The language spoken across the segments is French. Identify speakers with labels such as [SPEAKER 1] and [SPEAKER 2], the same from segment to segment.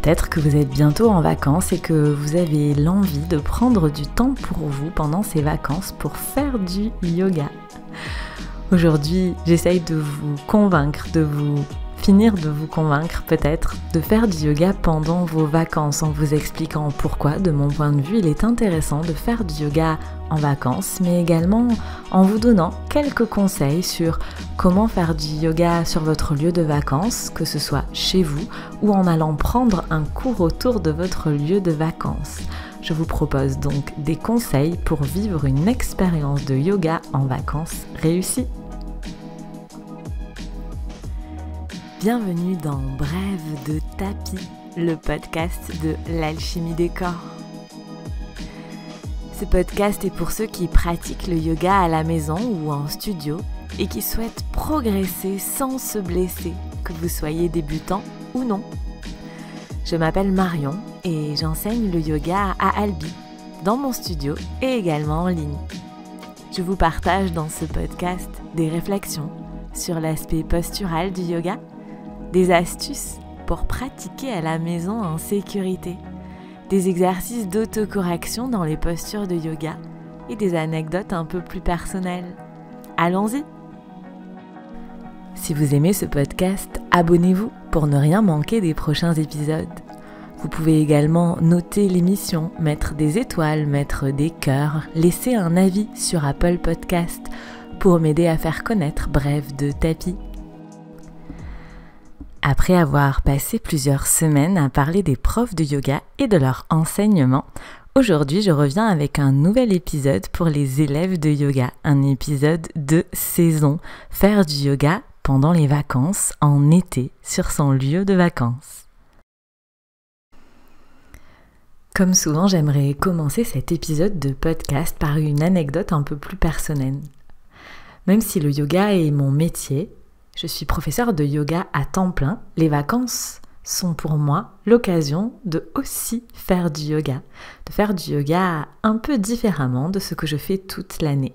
[SPEAKER 1] Peut-être que vous êtes bientôt en vacances et que vous avez l'envie de prendre du temps pour vous pendant ces vacances pour faire du yoga. Aujourd'hui, j'essaye de vous convaincre, de vous convaincre peut-être de faire du yoga pendant vos vacances en vous expliquant pourquoi, de mon point de vue, il est intéressant de faire du yoga en vacances, mais également en vous donnant quelques conseils sur comment faire du yoga sur votre lieu de vacances, que ce soit chez vous ou en allant prendre un cours autour de votre lieu de vacances. Je vous propose donc des conseils pour vivre une expérience de yoga en vacances réussie. Bienvenue dans Brève de tapis, le podcast de l'alchimie des corps. Ce podcast est pour ceux qui pratiquent le yoga à la maison ou en studio et qui souhaitent progresser sans se blesser, que vous soyez débutant ou non. Je m'appelle Marion et j'enseigne le yoga à Albi, dans mon studio et également en ligne. Je vous partage dans ce podcast des réflexions sur l'aspect postural du yoga, des astuces pour pratiquer à la maison en sécurité, des exercices d'autocorrection dans les postures de yoga et des anecdotes un peu plus personnelles. Allons-y! Si vous aimez ce podcast, abonnez-vous pour ne rien manquer des prochains épisodes. Vous pouvez également noter l'émission, mettre des étoiles, mettre des cœurs, laisser un avis sur Apple Podcast pour m'aider à faire connaître Brève de tapis. Après avoir passé plusieurs semaines à parler des profs de yoga et de leur enseignement, aujourd'hui je reviens avec un nouvel épisode pour les élèves de yoga, un épisode de saison, faire du yoga pendant les vacances en été sur son lieu de vacances. Comme souvent, j'aimerais commencer cet épisode de podcast par une anecdote un peu plus personnelle. Même si le yoga est mon métier, je suis professeure de yoga à temps plein. Les vacances sont pour moi l'occasion de aussi faire du yoga, de faire du yoga un peu différemment de ce que je fais toute l'année.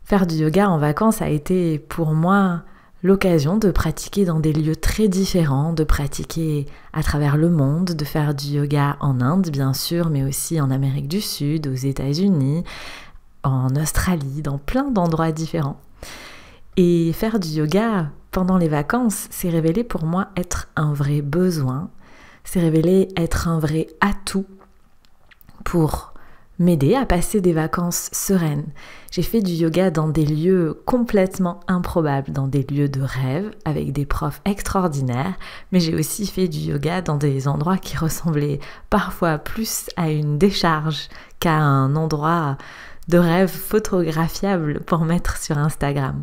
[SPEAKER 1] Faire du yoga en vacances a été pour moi l'occasion de pratiquer dans des lieux très différents, de pratiquer à travers le monde, de faire du yoga en Inde bien sûr, mais aussi en Amérique du Sud, aux États-Unis, en Australie, dans plein d'endroits différents. Et faire du yoga pendant les vacances s'est révélé pour moi être un vrai besoin, s'est révélé être un vrai atout pour m'aider à passer des vacances sereines. J'ai fait du yoga dans des lieux complètement improbables, dans des lieux de rêve, avec des profs extraordinaires, mais j'ai aussi fait du yoga dans des endroits qui ressemblaient parfois plus à une décharge qu'à un endroit de rêve photographiable pour mettre sur Instagram.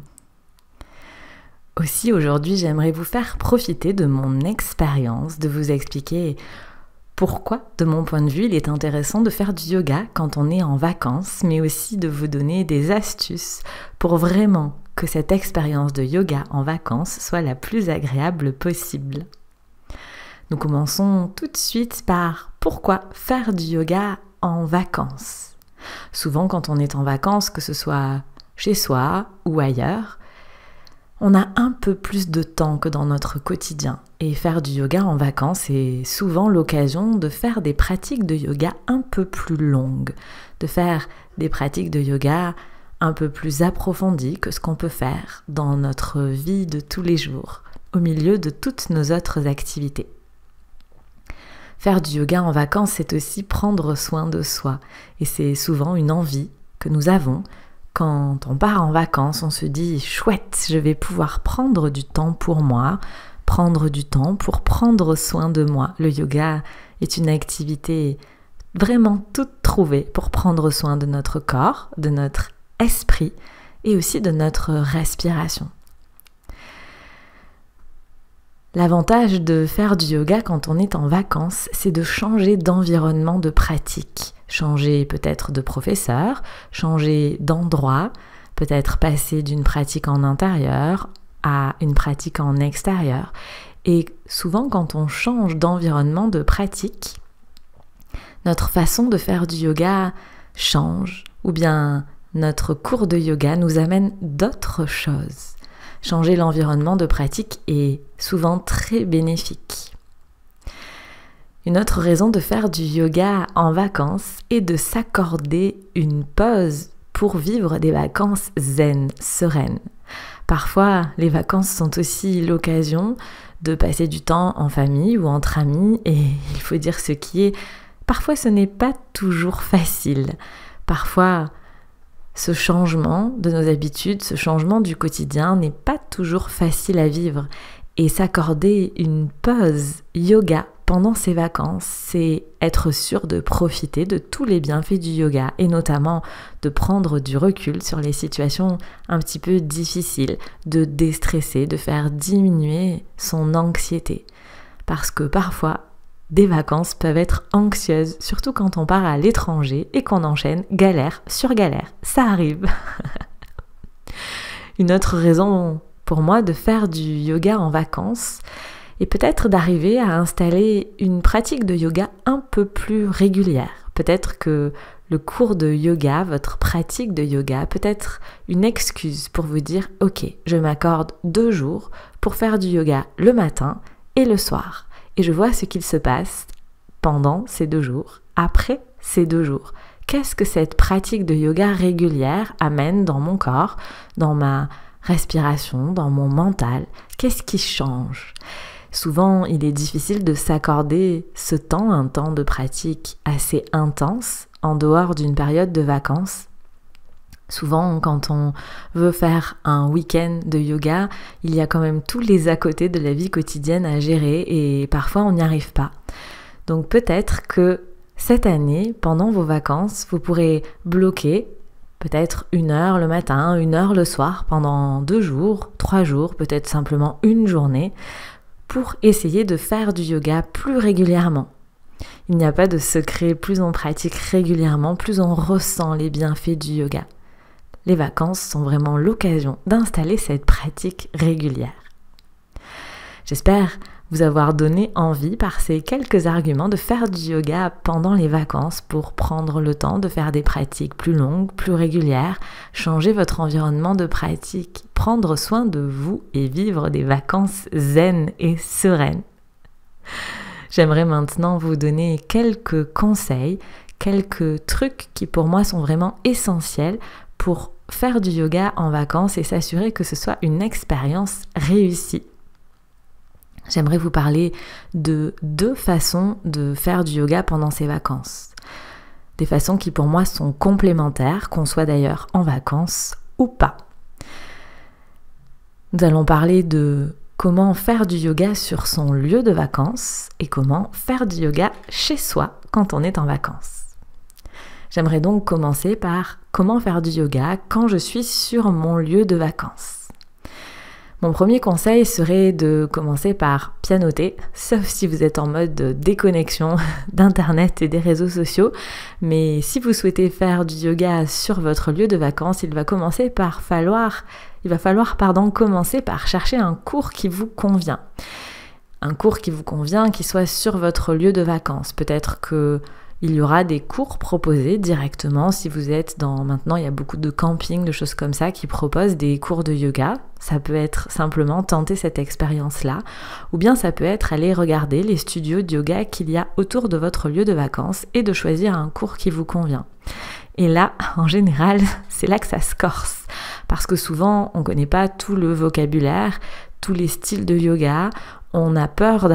[SPEAKER 1] Aussi, aujourd'hui, j'aimerais vous faire profiter de mon expérience, de vous expliquer pourquoi, de mon point de vue, il est intéressant de faire du yoga quand on est en vacances, mais aussi de vous donner des astuces pour vraiment que cette expérience de yoga en vacances soit la plus agréable possible. Nous commençons tout de suite par pourquoi faire du yoga en vacances. Souvent, quand on est en vacances, que ce soit chez soi ou ailleurs, on a un peu plus de temps que dans notre quotidien et faire du yoga en vacances est souvent l'occasion de faire des pratiques de yoga un peu plus longues, de faire des pratiques de yoga un peu plus approfondies que ce qu'on peut faire dans notre vie de tous les jours, au milieu de toutes nos autres activités. Faire du yoga en vacances, c'est aussi prendre soin de soi et c'est souvent une envie que nous avons. Quand on part en vacances, on se dit « chouette, je vais pouvoir prendre du temps pour moi, prendre du temps pour prendre soin de moi ». Le yoga est une activité vraiment toute trouvée pour prendre soin de notre corps, de notre esprit et aussi de notre respiration. L'avantage de faire du yoga quand on est en vacances, c'est de changer d'environnement de pratique. Changer peut-être de professeur, changer d'endroit, peut-être passer d'une pratique en intérieur à une pratique en extérieur. Et souvent, quand on change d'environnement de pratique, notre façon de faire du yoga change, ou bien notre cours de yoga nous amène d'autres choses. Changer l'environnement de pratique est souvent très bénéfique. Une autre raison de faire du yoga en vacances est de s'accorder une pause pour vivre des vacances zen, sereines. Parfois, les vacances sont aussi l'occasion de passer du temps en famille ou entre amis et il faut dire ce qui est, parfois ce n'est pas toujours facile. Parfois, ce changement de nos habitudes, ce changement du quotidien n'est pas toujours facile à vivre. Et s'accorder une pause yoga pendant ces vacances, c'est être sûr de profiter de tous les bienfaits du yoga et notamment de prendre du recul sur les situations un petit peu difficiles, de déstresser, de faire diminuer son anxiété. Parce que parfois, des vacances peuvent être anxieuses, surtout quand on part à l'étranger et qu'on enchaîne galère sur galère. Ça arrive. Une autre raison pour moi de faire du yoga en vacances est peut-être d'arriver à installer une pratique de yoga un peu plus régulière. Peut-être que le cours de yoga, votre pratique de yoga, peut être une excuse pour vous dire « Ok, je m'accorde 2 jours pour faire du yoga le matin et le soir. Et je vois ce qu'il se passe pendant ces 2 jours, après ces 2 jours. Qu'est-ce que cette pratique de yoga régulière amène dans mon corps, dans ma respiration, dans mon mental? Qu'est-ce qui change ? Souvent, il est difficile de s'accorder ce temps, un temps de pratique assez intense, en dehors d'une période de vacances. Souvent, quand on veut faire un week-end de yoga, il y a quand même tous les à côté de la vie quotidienne à gérer et parfois on n'y arrive pas. Donc peut-être que cette année, pendant vos vacances, vous pourrez bloquer peut-être 1 heure le matin, 1 heure le soir, pendant 2 jours, 3 jours, peut-être simplement une journée, pour essayer de faire du yoga plus régulièrement. Il n'y a pas de secret, plus on pratique régulièrement, plus on ressent les bienfaits du yoga. Les vacances sont vraiment l'occasion d'installer cette pratique régulière. J'espère vous avoir donné envie par ces quelques arguments de faire du yoga pendant les vacances pour prendre le temps de faire des pratiques plus longues, plus régulières, changer votre environnement de pratique, prendre soin de vous et vivre des vacances zen et sereines. J'aimerais maintenant vous donner quelques conseils, quelques trucs qui pour moi sont vraiment essentiels pour faire du yoga en vacances et s'assurer que ce soit une expérience réussie. J'aimerais vous parler de 2 façons de faire du yoga pendant ces vacances. Des façons qui pour moi sont complémentaires, qu'on soit d'ailleurs en vacances ou pas. Nous allons parler de comment faire du yoga sur son lieu de vacances et comment faire du yoga chez soi quand on est en vacances. J'aimerais donc commencer par comment faire du yoga quand je suis sur mon lieu de vacances. Mon premier conseil serait de commencer par pianoter, sauf si vous êtes en mode déconnexion d'internet et des réseaux sociaux. Mais si vous souhaitez faire du yoga sur votre lieu de vacances, il va falloir commencer par chercher un cours qui vous convient. Un cours qui vous convient, qui soit sur votre lieu de vacances. Peut-être que il y aura des cours proposés directement si vous êtes maintenant il y a beaucoup de campings, de choses comme ça qui proposent des cours de yoga. Ça peut être simplement tenter cette expérience-là ou bien ça peut être aller regarder les studios de yoga qu'il y a autour de votre lieu de vacances et de choisir un cours qui vous convient. Et là, en général, c'est là que ça se corse parce que souvent on ne connaît pas tout le vocabulaire, tous les styles de yoga, on a peur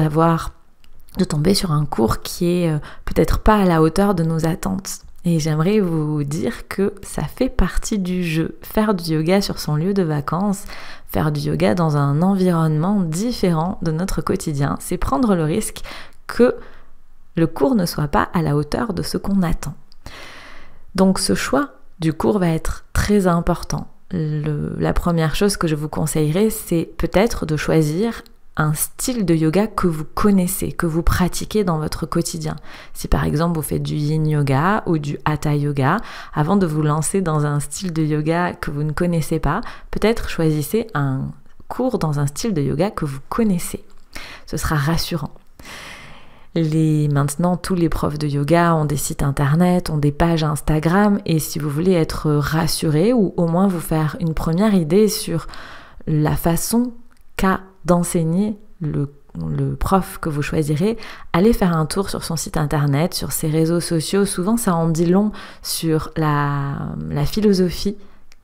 [SPEAKER 1] de tomber sur un cours qui est peut-être pas à la hauteur de nos attentes. Et j'aimerais vous dire que ça fait partie du jeu. Faire du yoga sur son lieu de vacances, faire du yoga dans un environnement différent de notre quotidien, c'est prendre le risque que le cours ne soit pas à la hauteur de ce qu'on attend. Donc ce choix du cours va être très important. La première chose que je vous conseillerais, c'est peut-être de choisir un style de yoga que vous connaissez, que vous pratiquez dans votre quotidien. Si par exemple vous faites du yin yoga ou du hatha yoga, avant de vous lancer dans un style de yoga que vous ne connaissez pas, peut-être choisissez un cours dans un style de yoga que vous connaissez. Ce sera rassurant. Maintenant, tous les profs de yoga ont des sites internet, ont des pages Instagram et si vous voulez être rassuré ou au moins vous faire une première idée sur la façon qu'a d'enseigner le prof que vous choisirez, allez faire un tour sur son site internet, sur ses réseaux sociaux. Souvent, ça en dit long sur la philosophie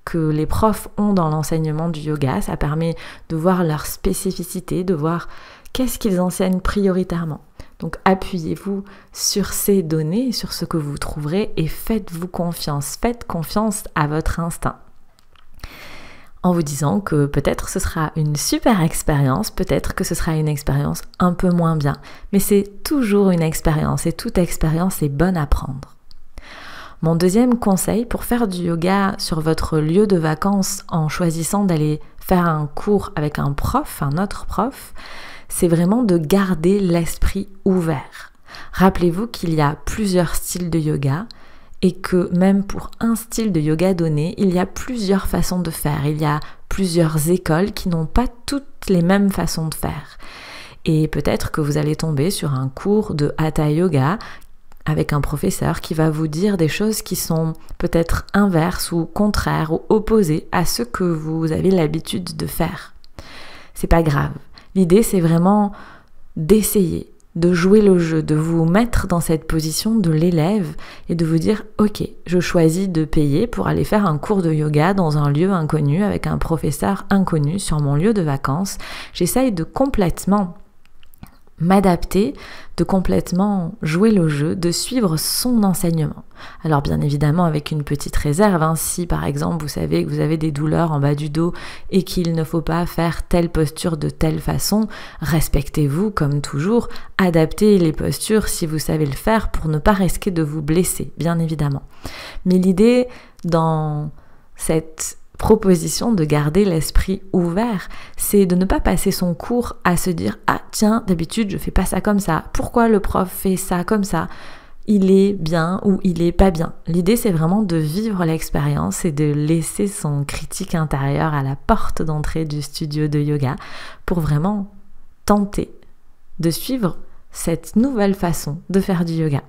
[SPEAKER 1] que les profs ont dans l'enseignement du yoga. Ça permet de voir leur spécificité, de voir qu'est-ce qu'ils enseignent prioritairement. Donc appuyez-vous sur ces données, sur ce que vous trouverez et faites-vous confiance. Faites confiance à votre instinct. En vous disant que peut-être ce sera une super expérience, peut-être que ce sera une expérience un peu moins bien, mais c'est toujours une expérience et toute expérience est bonne à prendre. Mon deuxième conseil pour faire du yoga sur votre lieu de vacances en choisissant d'aller faire un cours avec un prof, un autre prof, c'est vraiment de garder l'esprit ouvert. Rappelez-vous qu'il y a plusieurs styles de yoga et que même pour un style de yoga donné, il y a plusieurs façons de faire. Il y a plusieurs écoles qui n'ont pas toutes les mêmes façons de faire. Et peut-être que vous allez tomber sur un cours de Hatha Yoga avec un professeur qui va vous dire des choses qui sont peut-être inverses ou contraires ou opposées à ce que vous avez l'habitude de faire. C'est pas grave. L'idée, c'est vraiment d'essayer, de jouer le jeu, de vous mettre dans cette position de l'élève et de vous dire « Ok, je choisis de payer pour aller faire un cours de yoga dans un lieu inconnu avec un professeur inconnu sur mon lieu de vacances. J'essaye de complètement m'adapter, de complètement jouer le jeu, de suivre son enseignement. » Alors bien évidemment avec une petite réserve, si par exemple vous savez que vous avez des douleurs en bas du dos et qu'il ne faut pas faire telle posture de telle façon, respectez-vous comme toujours, adaptez les postures si vous savez le faire pour ne pas risquer de vous blesser, bien évidemment. Mais l'idée dans cette proposition de garder l'esprit ouvert, c'est de ne pas passer son cours à se dire « Ah tiens, d'habitude je fais pas ça comme ça, pourquoi le prof fait ça comme ça ? Il est bien ou il est pas bien ?» L'idée c'est vraiment de vivre l'expérience et de laisser son critique intérieur à la porte d'entrée du studio de yoga pour vraiment tenter de suivre cette nouvelle façon de faire du yoga.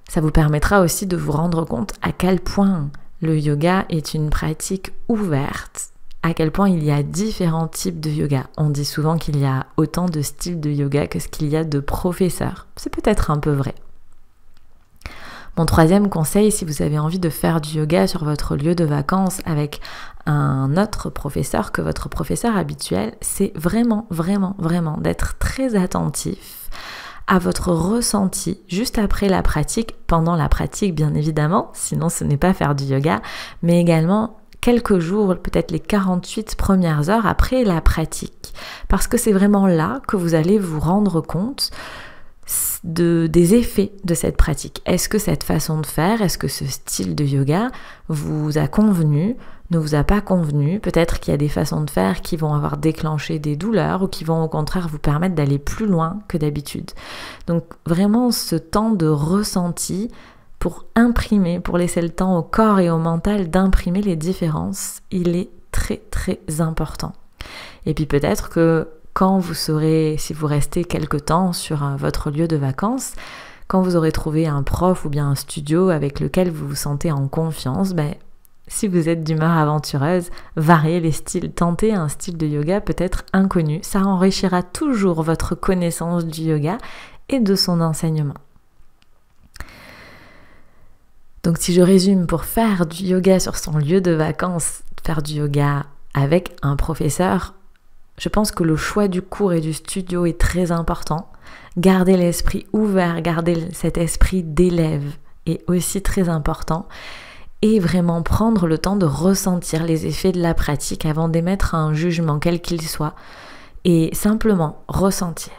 [SPEAKER 1] Ça vous permettra aussi de vous rendre compte à quel point le yoga est une pratique ouverte, à quel point il y a différents types de yoga. On dit souvent qu'il y a autant de styles de yoga que ce qu'il y a de professeurs. C'est peut-être un peu vrai. Mon troisième conseil, si vous avez envie de faire du yoga sur votre lieu de vacances avec un autre professeur que votre professeur habituel, c'est vraiment d'être très attentif à votre ressenti juste après la pratique, pendant la pratique bien évidemment, sinon ce n'est pas faire du yoga, mais également quelques jours, peut-être les 48 premières heures après la pratique. Parce que c'est vraiment là que vous allez vous rendre compte des effets de cette pratique. Est-ce que cette façon de faire, est-ce que ce style de yoga vous a convenu, ne vous a pas convenu? Peut-être qu'il y a des façons de faire qui vont avoir déclenché des douleurs ou qui vont au contraire vous permettre d'aller plus loin que d'habitude. Donc vraiment ce temps de ressenti pour imprimer, pour laisser le temps au corps et au mental d'imprimer les différences, il est très important. Et puis peut-être que quand vous saurez, si vous restez quelque temps sur votre lieu de vacances, quand vous aurez trouvé un prof ou bien un studio avec lequel vous vous sentez en confiance, si vous êtes d'humeur aventureuse, variez les styles, tentez un style de yoga peut-être inconnu. Ça enrichira toujours votre connaissance du yoga et de son enseignement. Donc si je résume, pour faire du yoga sur son lieu de vacances, faire du yoga avec un professeur, je pense que le choix du cours et du studio est très important. Garder l'esprit ouvert, garder cet esprit d'élève est aussi très important. Et vraiment prendre le temps de ressentir les effets de la pratique avant d'émettre un jugement quel qu'il soit. Et simplement ressentir.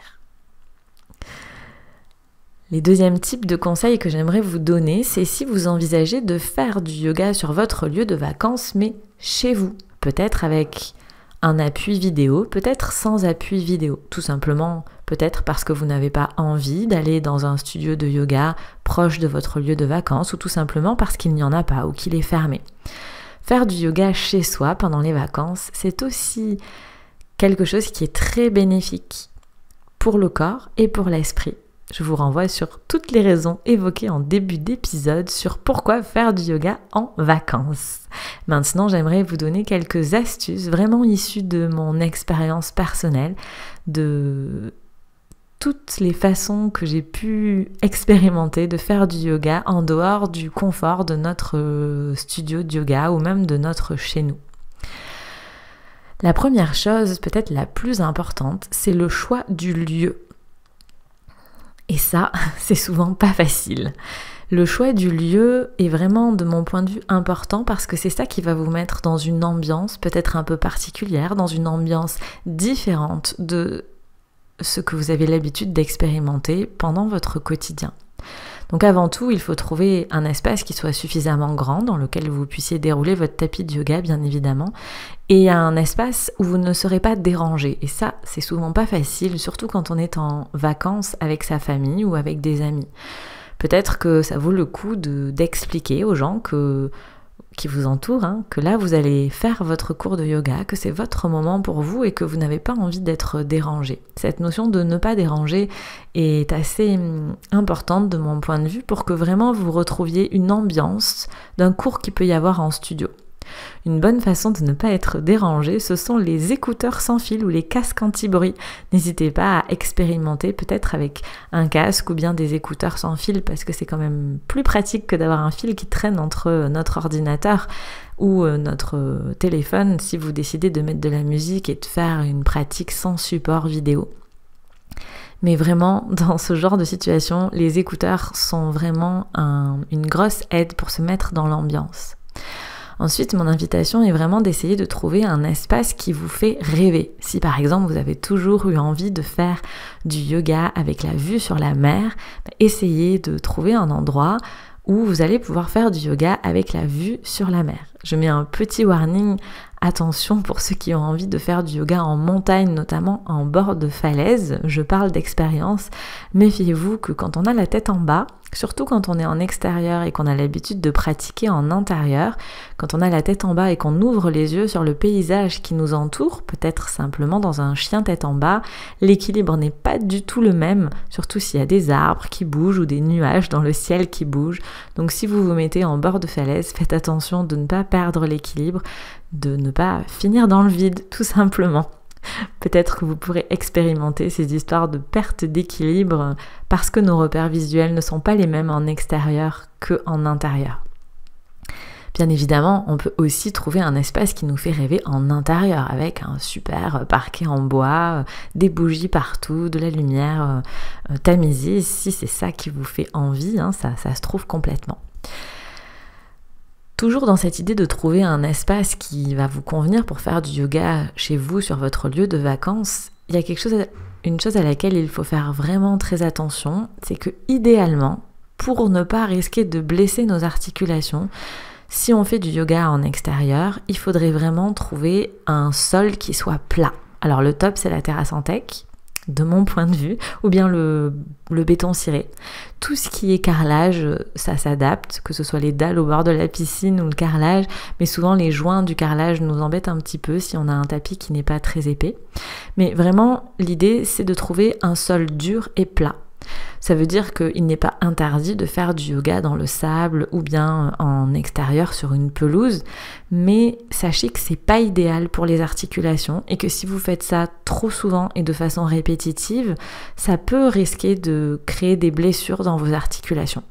[SPEAKER 1] Les deuxièmes types de conseils que j'aimerais vous donner, c'est si vous envisagez de faire du yoga sur votre lieu de vacances, mais chez vous. Peut-être avec un appui vidéo, peut-être sans appui vidéo. Tout simplement, peut-être parce que vous n'avez pas envie d'aller dans un studio de yoga proche de votre lieu de vacances, ou tout simplement parce qu'il n'y en a pas ou qu'il est fermé. Faire du yoga chez soi pendant les vacances, c'est aussi quelque chose qui est très bénéfique pour le corps et pour l'esprit. Je vous renvoie sur toutes les raisons évoquées en début d'épisode sur pourquoi faire du yoga en vacances. Maintenant, j'aimerais vous donner quelques astuces vraiment issues de mon expérience personnelle, de toutes les façons que j'ai pu expérimenter de faire du yoga en dehors du confort de notre studio de yoga ou même de notre chez nous. La première chose, peut-être la plus importante, c'est le choix du lieu. Et ça, c'est souvent pas facile. Le choix du lieu est vraiment, de mon point de vue, important parce que c'est ça qui va vous mettre dans une ambiance peut-être un peu particulière, dans une ambiance différente de ce que vous avez l'habitude d'expérimenter pendant votre quotidien. Donc avant tout, il faut trouver un espace qui soit suffisamment grand dans lequel vous puissiez dérouler votre tapis de yoga, bien évidemment, et un espace où vous ne serez pas dérangé. Et ça, c'est souvent pas facile, surtout quand on est en vacances avec sa famille ou avec des amis. Peut-être que ça vaut le coup d'expliquer aux gens qui vous entourent, que là vous allez faire votre cours de yoga, que c'est votre moment pour vous et que vous n'avez pas envie d'être dérangé. Cette notion de ne pas déranger est assez importante de mon point de vue pour que vraiment vous retrouviez une ambiance d'un cours qu'il peut y avoir en studio. Une bonne façon de ne pas être dérangé, ce sont les écouteurs sans fil ou les casques anti-bruit. N'hésitez pas à expérimenter peut-être avec un casque ou bien des écouteurs sans fil parce que c'est quand même plus pratique que d'avoir un fil qui traîne entre notre ordinateur ou notre téléphone si vous décidez de mettre de la musique et de faire une pratique sans support vidéo. Mais vraiment, dans ce genre de situation, les écouteurs sont vraiment une grosse aide pour se mettre dans l'ambiance. Ensuite, mon invitation est vraiment d'essayer de trouver un espace qui vous fait rêver. Si par exemple vous avez toujours eu envie de faire du yoga avec la vue sur la mer, essayez de trouver un endroit où vous allez pouvoir faire du yoga avec la vue sur la mer. Je mets un petit warning, attention pour ceux qui ont envie de faire du yoga en montagne, notamment en bord de falaise, je parle d'expérience, méfiez-vous que quand on a la tête en bas, surtout quand on est en extérieur et qu'on a l'habitude de pratiquer en intérieur, quand on a la tête en bas et qu'on ouvre les yeux sur le paysage qui nous entoure, peut-être simplement dans un chien tête en bas, l'équilibre n'est pas du tout le même, surtout s'il y a des arbres qui bougent ou des nuages dans le ciel qui bougent. Donc si vous vous mettez en bord de falaise, faites attention de ne pas perdre l'équilibre, de ne pas finir dans le vide, tout simplement. Peut-être que vous pourrez expérimenter ces histoires de perte d'équilibre parce que nos repères visuels ne sont pas les mêmes en extérieur qu'en intérieur. Bien évidemment, on peut aussi trouver un espace qui nous fait rêver en intérieur avec un super parquet en bois, des bougies partout, de la lumière tamisée. Si c'est ça qui vous fait envie, ça se trouve complètement. Toujours dans cette idée de trouver un espace qui va vous convenir pour faire du yoga chez vous, sur votre lieu de vacances, il y a une chose à laquelle il faut faire vraiment très attention, c'est que idéalement, pour ne pas risquer de blesser nos articulations, si on fait du yoga en extérieur, il faudrait vraiment trouver un sol qui soit plat. Alors le top, c'est la terrasse en teck, de mon point de vue, ou bien le béton ciré. Tout ce qui est carrelage, ça s'adapte, que ce soit les dalles au bord de la piscine ou le carrelage, mais souvent les joints du carrelage nous embêtent un petit peu si on a un tapis qui n'est pas très épais. Mais vraiment, l'idée, c'est de trouver un sol dur et plat. Ça veut dire qu'il n'est pas interdit de faire du yoga dans le sable ou bien en extérieur sur une pelouse, mais sachez que c'est pas idéal pour les articulations et que si vous faites ça trop souvent et de façon répétitive, ça peut risquer de créer des blessures dans vos articulations.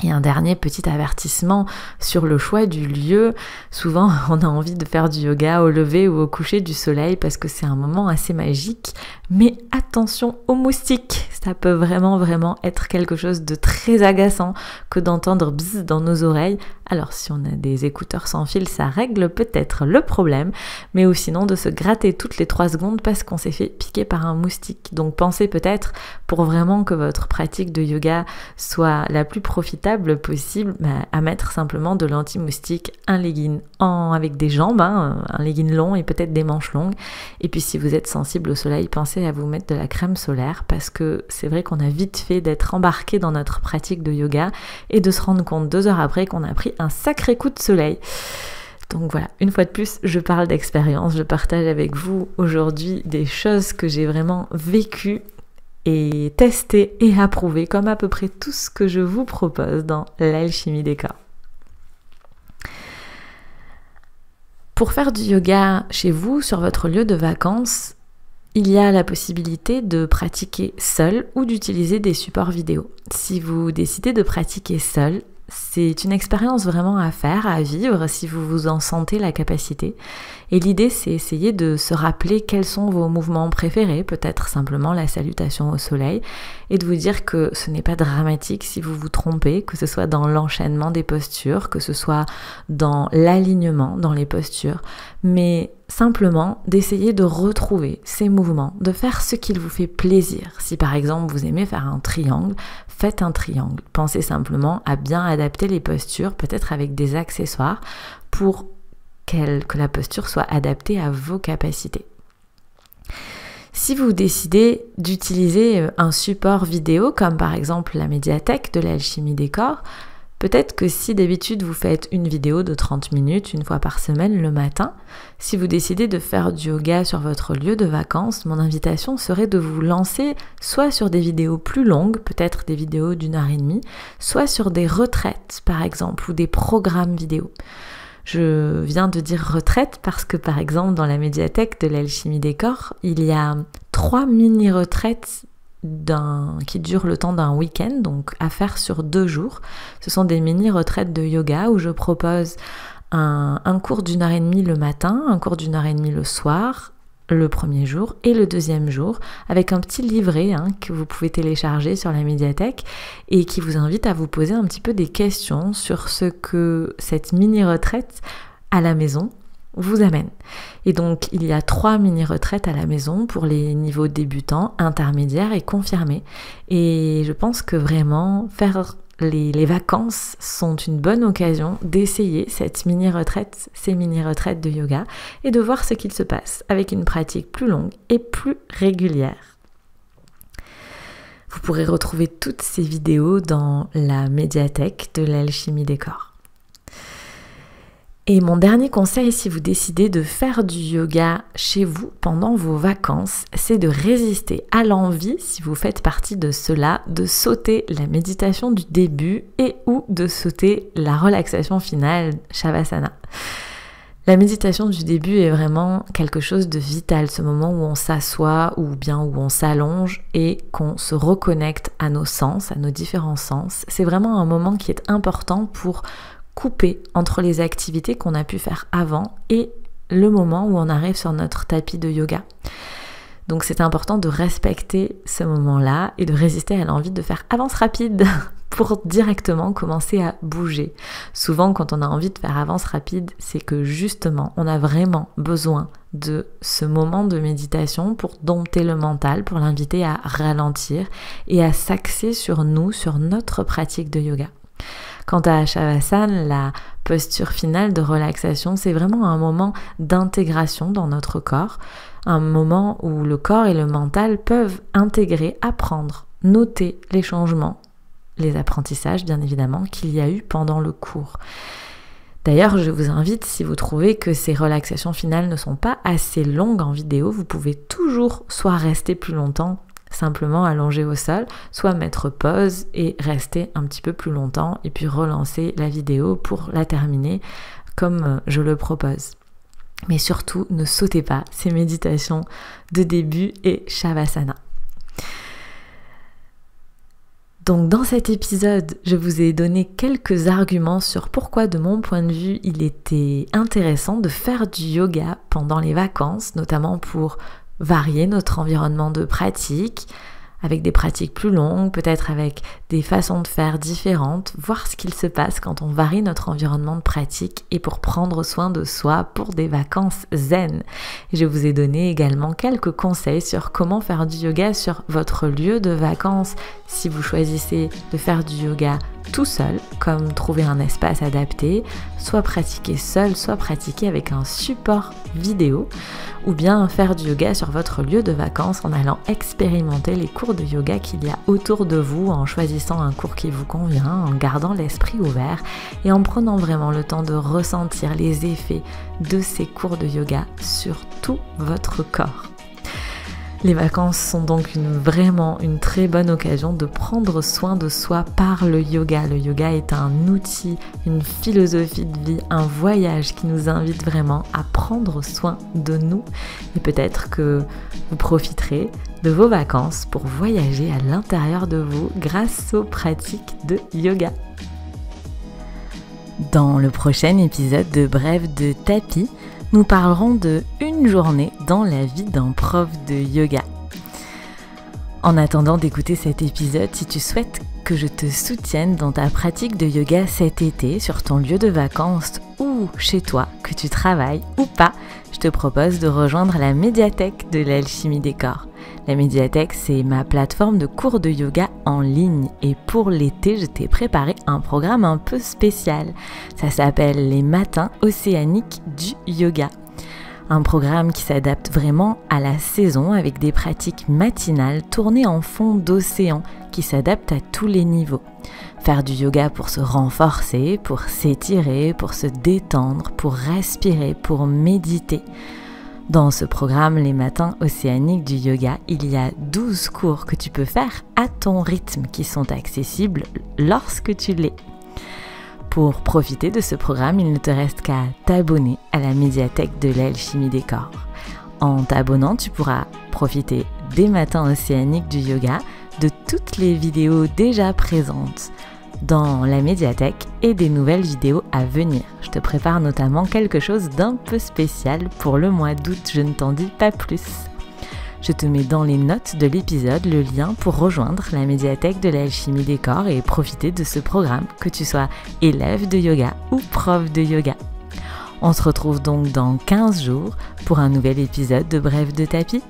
[SPEAKER 1] Et un dernier petit avertissement sur le choix du lieu. Souvent, on a envie de faire du yoga au lever ou au coucher du soleil parce que c'est un moment assez magique. Mais attention aux moustiques, ça peut vraiment être quelque chose de très agaçant que d'entendre bzzz dans nos oreilles. Alors si on a des écouteurs sans fil, ça règle peut-être le problème, mais ou sinon de se gratter toutes les 3 secondes parce qu'on s'est fait piquer par un moustique. Donc pensez peut-être, pour vraiment que votre pratique de yoga soit la plus profitable possible, à mettre simplement de l'anti-moustique, un legging avec des jambes, un legging long et peut-être des manches longues. Et puis si vous êtes sensible au soleil, pensez à vous mettre de la crème solaire parce que c'est vrai qu'on a vite fait d'être embarqué dans notre pratique de yoga et de se rendre compte 2 heures après qu'on a pris un sacré coup de soleil. Donc voilà, une fois de plus, je parle d'expérience, je partage avec vous aujourd'hui des choses que j'ai vraiment vécues et testé et approuvé comme à peu près tout ce que je vous propose dans l'alchimie des corps. Pour faire du yoga chez vous, sur votre lieu de vacances, il y a la possibilité de pratiquer seul ou d'utiliser des supports vidéo. Si vous décidez de pratiquer seul, c'est une expérience vraiment à faire, à vivre si vous vous en sentez la capacité. Et l'idée, c'est essayer de se rappeler quels sont vos mouvements préférés, peut-être simplement la salutation au soleil, et de vous dire que ce n'est pas dramatique si vous vous trompez, que ce soit dans l'enchaînement des postures, que ce soit dans l'alignement dans les postures, mais simplement d'essayer de retrouver ces mouvements, de faire ce qu'il vous fait plaisir. Si par exemple vous aimez faire un triangle, faites un triangle. Pensez simplement à bien adapter les postures, peut-être avec des accessoires, pour que la posture soit adaptée à vos capacités. Si vous décidez d'utiliser un support vidéo, comme par exemple la médiathèque de l'alchimie des corps, peut-être que si d'habitude vous faites une vidéo de 30 minutes une fois par semaine le matin, si vous décidez de faire du yoga sur votre lieu de vacances, mon invitation serait de vous lancer soit sur des vidéos plus longues, peut-être des vidéos d'1h30, soit sur des retraites par exemple, ou des programmes vidéo. Je viens de dire retraite parce que par exemple dans la médiathèque de l'alchimie des corps, il y a 3 mini-retraites qui durent le temps d'un week-end, donc à faire sur 2 jours. Ce sont des mini-retraites de yoga où je propose un cours d'1h30 le matin, un cours d'1h30 le soir, le premier jour et le deuxième jour, avec un petit livret que vous pouvez télécharger sur la médiathèque et qui vous invite à vous poser un petit peu des questions sur ce que cette mini-retraite à la maison vous amène. Et donc il y a 3 mini-retraites à la maison pour les niveaux débutants, intermédiaires et confirmés. Et je pense que vraiment faire les vacances sont une bonne occasion d'essayer ces mini-retraites de yoga et de voir ce qu'il se passe avec une pratique plus longue et plus régulière. Vous pourrez retrouver toutes ces vidéos dans la médiathèque de l'alchimie des corps. Et mon dernier conseil, si vous décidez de faire du yoga chez vous pendant vos vacances, c'est de résister à l'envie, si vous faites partie de cela, de sauter la méditation du début et ou de sauter la relaxation finale, Shavasana. La méditation du début est vraiment quelque chose de vital, ce moment où on s'assoit ou bien où on s'allonge et qu'on se reconnecte à nos sens, à nos différents sens. C'est vraiment un moment qui est important pour couper entre les activités qu'on a pu faire avant et le moment où on arrive sur notre tapis de yoga. Donc c'est important de respecter ce moment-là et de résister à l'envie de faire avance rapide pour directement commencer à bouger. Souvent quand on a envie de faire avance rapide, c'est que justement on a vraiment besoin de ce moment de méditation pour dompter le mental, pour l'inviter à ralentir et à s'axer sur nous, sur notre pratique de yoga. Quant à Shavasana, la posture finale de relaxation, c'est vraiment un moment d'intégration dans notre corps, un moment où le corps et le mental peuvent intégrer, apprendre, noter les changements, les apprentissages bien évidemment qu'il y a eu pendant le cours. D'ailleurs, je vous invite, si vous trouvez que ces relaxations finales ne sont pas assez longues en vidéo, vous pouvez toujours soit rester plus longtemps simplement allongé au sol, soit mettre pause et rester un petit peu plus longtemps et puis relancer la vidéo pour la terminer comme je le propose. Mais surtout, ne sautez pas ces méditations de début et Shavasana. Donc dans cet épisode, je vous ai donné quelques arguments sur pourquoi de mon point de vue, il était intéressant de faire du yoga pendant les vacances, notamment pour varier notre environnement de pratique, avec des pratiques plus longues, peut-être avec des façons de faire différentes, voir ce qu'il se passe quand on varie notre environnement de pratique et pour prendre soin de soi pour des vacances zen. Et je vous ai donné également quelques conseils sur comment faire du yoga sur votre lieu de vacances si vous choisissez de faire du yoga tout seul, comme trouver un espace adapté, soit pratiquer seul, soit pratiquer avec un support vidéo, ou bien faire du yoga sur votre lieu de vacances en allant expérimenter les cours de yoga qu'il y a autour de vous, en choisissant un cours qui vous convient, en gardant l'esprit ouvert et en prenant vraiment le temps de ressentir les effets de ces cours de yoga sur tout votre corps. Les vacances sont donc vraiment une très bonne occasion de prendre soin de soi par le yoga. Le yoga est un outil, une philosophie de vie, un voyage qui nous invite vraiment à prendre soin de nous. Et peut-être que vous profiterez de vos vacances pour voyager à l'intérieur de vous grâce aux pratiques de yoga. Dans le prochain épisode de Bref de tapis, nous parlerons de une journée dans la vie d'un prof de yoga. En attendant d'écouter cet épisode, si tu souhaites que je te soutienne dans ta pratique de yoga cet été, sur ton lieu de vacances ou chez toi, que tu travailles ou pas, je te propose de rejoindre la médiathèque de l'Alchimie des Corps. La médiathèque, c'est ma plateforme de cours de yoga en ligne et pour l'été, je t'ai préparé un programme un peu spécial. Ça s'appelle les matins océaniques du yoga. Un programme qui s'adapte vraiment à la saison avec des pratiques matinales tournées en fond d'océan qui s'adaptent à tous les niveaux. Faire du yoga pour se renforcer, pour s'étirer, pour se détendre, pour respirer, pour méditer. Dans ce programme, les matins océaniques du yoga, il y a 12 cours que tu peux faire à ton rythme qui sont accessibles lorsque tu l'es. Pour profiter de ce programme, il ne te reste qu'à t'abonner à la médiathèque de l'Alchimie des Corps. En t'abonnant, tu pourras profiter des matins océaniques du yoga, de toutes les vidéos déjà présentes dans la médiathèque et des nouvelles vidéos à venir. Je te prépare notamment quelque chose d'un peu spécial pour le mois d'août, je ne t'en dis pas plus. Je te mets dans les notes de l'épisode le lien pour rejoindre la médiathèque de l'Alchimie des Corps et profiter de ce programme, que tu sois élève de yoga ou prof de yoga. On se retrouve donc dans 15 jours pour un nouvel épisode de Bref de tapis.